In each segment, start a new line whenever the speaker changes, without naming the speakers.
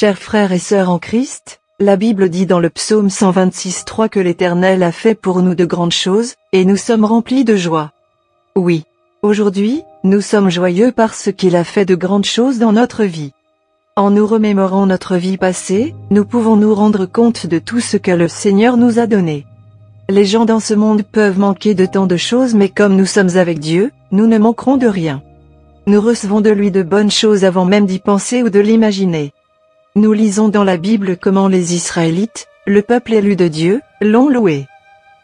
Chers frères et sœurs en Christ, la Bible dit dans le psaume 126:3 que l'Éternel a fait pour nous de grandes choses, et nous sommes remplis de joie. Oui. Aujourd'hui, nous sommes joyeux parce qu'il a fait de grandes choses dans notre vie. En nous remémorant notre vie passée, nous pouvons nous rendre compte de tout ce que le Seigneur nous a donné. Les gens dans ce monde peuvent manquer de tant de choses, mais comme nous sommes avec Dieu, nous ne manquerons de rien. Nous recevons de lui de bonnes choses avant même d'y penser ou de l'imaginer. Nous lisons dans la Bible comment les Israélites, le peuple élu de Dieu, l'ont loué.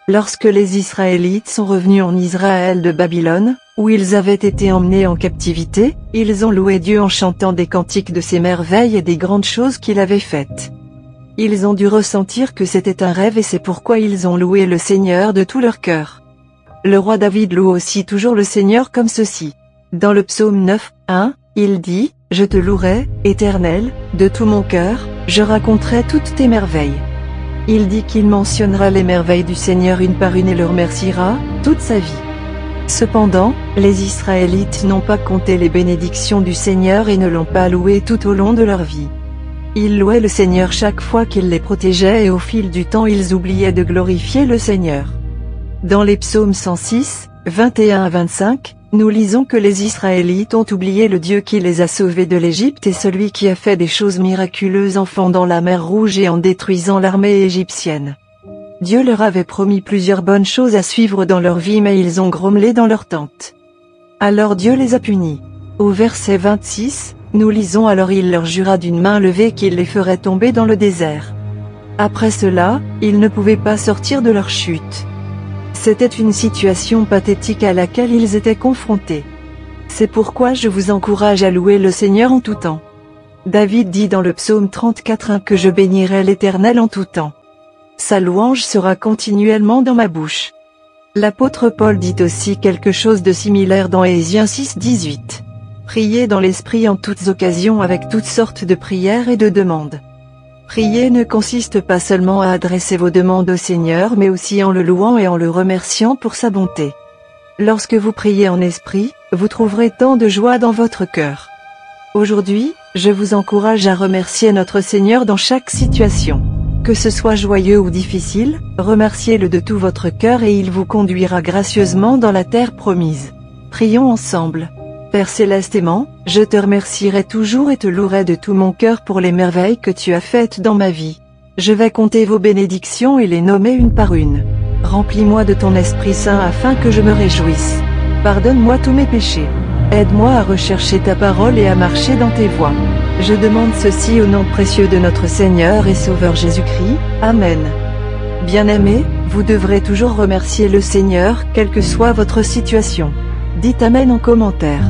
Lorsque les Israélites sont revenus en Israël de Babylone, où ils avaient été emmenés en captivité, ils ont loué Dieu en chantant des cantiques de ses merveilles et des grandes choses qu'il avait faites. Ils ont dû ressentir que c'était un rêve et c'est pourquoi ils ont loué le Seigneur de tout leur cœur. Le roi David loue aussi toujours le Seigneur comme ceci. Dans le psaume 9:1, il dit « Je te louerai, Éternel, de tout mon cœur, je raconterai toutes tes merveilles. » Il dit qu'il mentionnera les merveilles du Seigneur une par une et le remerciera, toute sa vie. Cependant, les Israélites n'ont pas compté les bénédictions du Seigneur et ne l'ont pas loué tout au long de leur vie. Ils louaient le Seigneur chaque fois qu'il les protégeait et au fil du temps ils oubliaient de glorifier le Seigneur. Dans les psaumes 106, 21-25, nous lisons que les Israélites ont oublié le Dieu qui les a sauvés de l'Égypte et celui qui a fait des choses miraculeuses en fendant la mer Rouge et en détruisant l'armée égyptienne. Dieu leur avait promis plusieurs bonnes choses à suivre dans leur vie mais ils ont grommelé dans leur tente. Alors Dieu les a punis. Au verset 26, nous lisons alors il leur jura d'une main levée qu'il les ferait tomber dans le désert. Après cela, ils ne pouvaient pas sortir de leur chute. C'était une situation pathétique à laquelle ils étaient confrontés. C'est pourquoi je vous encourage à louer le Seigneur en tout temps. David dit dans le psaume 34:1 que je bénirai l'Éternel en tout temps. Sa louange sera continuellement dans ma bouche. L'apôtre Paul dit aussi quelque chose de similaire dans Éphésiens 6:18. Priez dans l'esprit en toutes occasions avec toutes sortes de prières et de demandes. Prier ne consiste pas seulement à adresser vos demandes au Seigneur mais aussi en le louant et en le remerciant pour sa bonté. Lorsque vous priez en esprit, vous trouverez tant de joie dans votre cœur. Aujourd'hui, je vous encourage à remercier notre Seigneur dans chaque situation. Que ce soit joyeux ou difficile, remerciez-le de tout votre cœur et il vous conduira gracieusement dans la terre promise. Prions ensemble. Père céleste aimant, je te remercierai toujours et te louerai de tout mon cœur pour les merveilles que tu as faites dans ma vie. Je vais compter vos bénédictions et les nommer une par une. Remplis-moi de ton Esprit Saint afin que je me réjouisse. Pardonne-moi tous mes péchés. Aide-moi à rechercher ta parole et à marcher dans tes voies. Je demande ceci au nom précieux de notre Seigneur et Sauveur Jésus-Christ. Amen. Bien-aimés, vous devrez toujours remercier le Seigneur, quelle que soit votre situation. Dites Amen en commentaire.